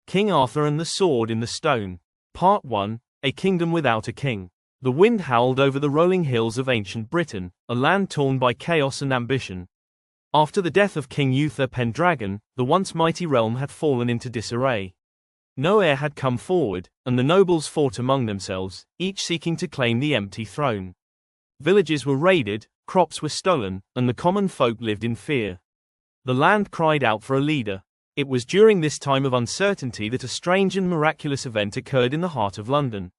King Arthur and the Sword in the Stone. Part 1. A Kingdom Without a King. The wind howled over the rolling hills of ancient Britain, a land torn by chaos and ambition. After the death of King Uther Pendragon, the once mighty realm had fallen into disarray. No heir had come forward, and the nobles fought among themselves, each seeking to claim the empty throne. Villages were raided, crops were stolen, and the common folk lived in fear. The land cried out for a leader. It was during this time of uncertainty that a strange and miraculous event occurred in the heart of London.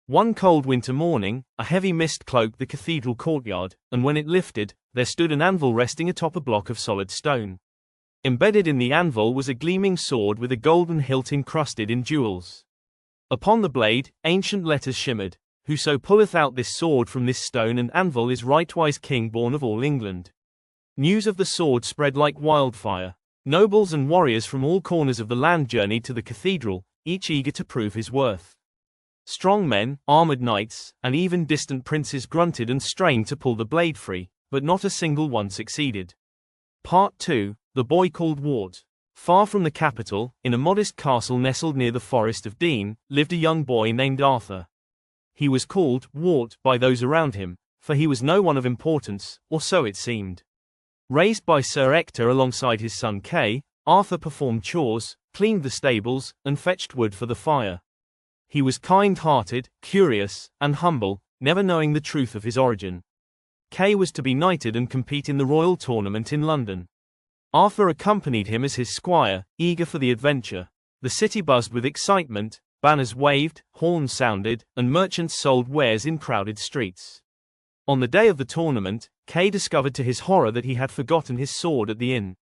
One cold winter morning, a heavy mist cloaked the cathedral courtyard, and when it lifted, there stood an anvil resting atop a block of solid stone. Embedded in the anvil was a gleaming sword with a golden hilt encrusted in jewels. Upon the blade, ancient letters shimmered, "Whoso pulleth out this sword from this stone and anvil is rightwise king born of all England." News of the sword spread like wildfire. Nobles and warriors from all corners of the land journeyed to the cathedral, each eager to prove his worth. Strong men, armored knights, and even distant princes grunted and strained to pull the blade free, but not a single one succeeded. Part 2. The Boy Called Wart. Far from the capital, in a modest castle nestled near the Forest of Dean, lived a young boy named Arthur. He was called Wart by those around him, for he was no one of importance, or so it seemed. Raised by Sir Ector alongside his son Kay, Arthur performed chores, cleaned the stables, and fetched wood for the fire. He was kind-hearted, curious, and humble, never knowing the truth of his origin. Kay was to be knighted and compete in the royal tournament in London. Arthur accompanied him as his squire, eager for the adventure. The city buzzed with excitement, banners waved, horns sounded, and merchants sold wares in crowded streets. On the day of the tournament, Kay discovered to his horror that he had forgotten his sword at the inn.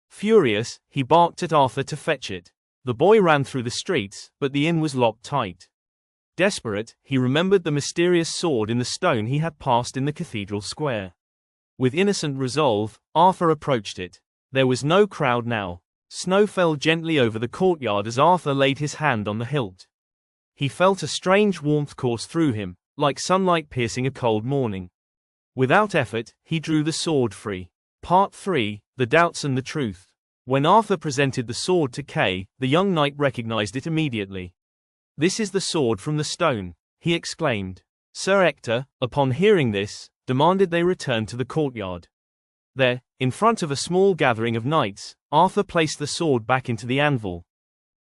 Furious, he barked at Arthur to fetch it. The boy ran through the streets, but the inn was locked tight. Desperate, he remembered the mysterious sword in the stone he had passed in the cathedral square. With innocent resolve, Arthur approached it. There was no crowd now. Snow fell gently over the courtyard as Arthur laid his hand on the hilt. He felt a strange warmth course through him, like sunlight piercing a cold morning. Without effort, he drew the sword free. Part 3. The Doubts and the Truth. When Arthur presented the sword to Kay, the young knight recognized it immediately. "This is the sword from the stone," he exclaimed. Sir Ector, upon hearing this, demanded they return to the courtyard. There, in front of a small gathering of knights, Arthur placed the sword back into the anvil.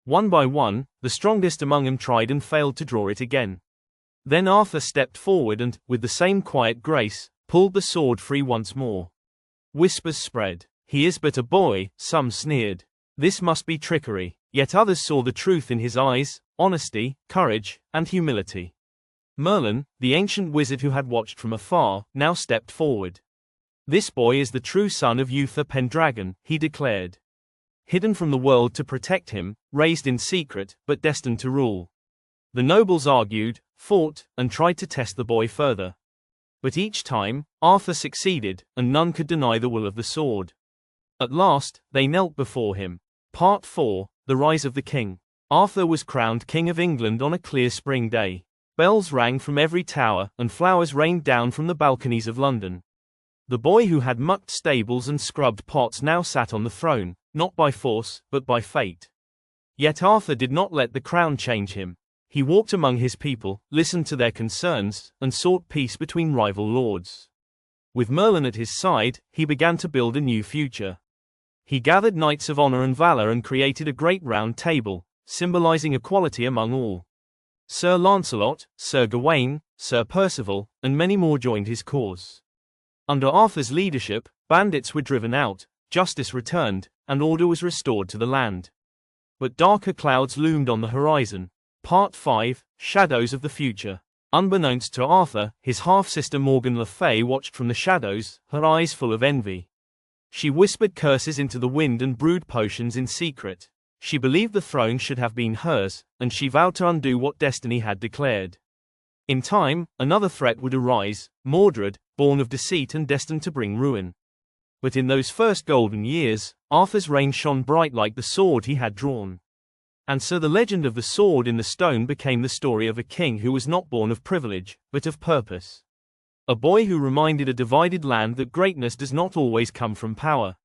One by one, the strongest among them tried and failed to draw it again. Then Arthur stepped forward and, with the same quiet grace, pulled the sword free once more. Whispers spread. "He is but a boy," some sneered. "This must be trickery." Yet others saw the truth in his eyes, honesty, courage, and humility. Merlin, the ancient wizard who had watched from afar, now stepped forward. "This boy is the true son of Uther Pendragon," he declared. "Hidden from the world to protect him, raised in secret, but destined to rule." The nobles argued, fought, and tried to test the boy further. But each time, Arthur succeeded, and none could deny the will of the sword. At last, they knelt before him. Part 4. The Rise of the King. Arthur was crowned King of England on a clear spring day. Bells rang from every tower, and flowers rained down from the balconies of London. The boy who had mucked stables and scrubbed pots now sat on the throne, not by force, but by fate. Yet Arthur did not let the crown change him. He walked among his people, listened to their concerns, and sought peace between rival lords. With Merlin at his side, he began to build a new future. He gathered knights of honor and valor and created a great round table, symbolizing equality among all. Sir Lancelot, Sir Gawain, Sir Percival, and many more joined his cause. Under Arthur's leadership, bandits were driven out, justice returned, and order was restored to the land. But darker clouds loomed on the horizon. Part 5. Shadows of the Future. Unbeknownst to Arthur, his half-sister Morgan Le Fay watched from the shadows, her eyes full of envy. She whispered curses into the wind and brewed potions in secret. She believed the throne should have been hers, and she vowed to undo what destiny had declared. In time, another threat would arise, Mordred, born of deceit and destined to bring ruin. But in those first golden years, Arthur's reign shone bright like the sword he had drawn. And so the legend of the sword in the stone became the story of a king who was not born of privilege, but of purpose. A boy who reminded a divided land that greatness does not always come from power,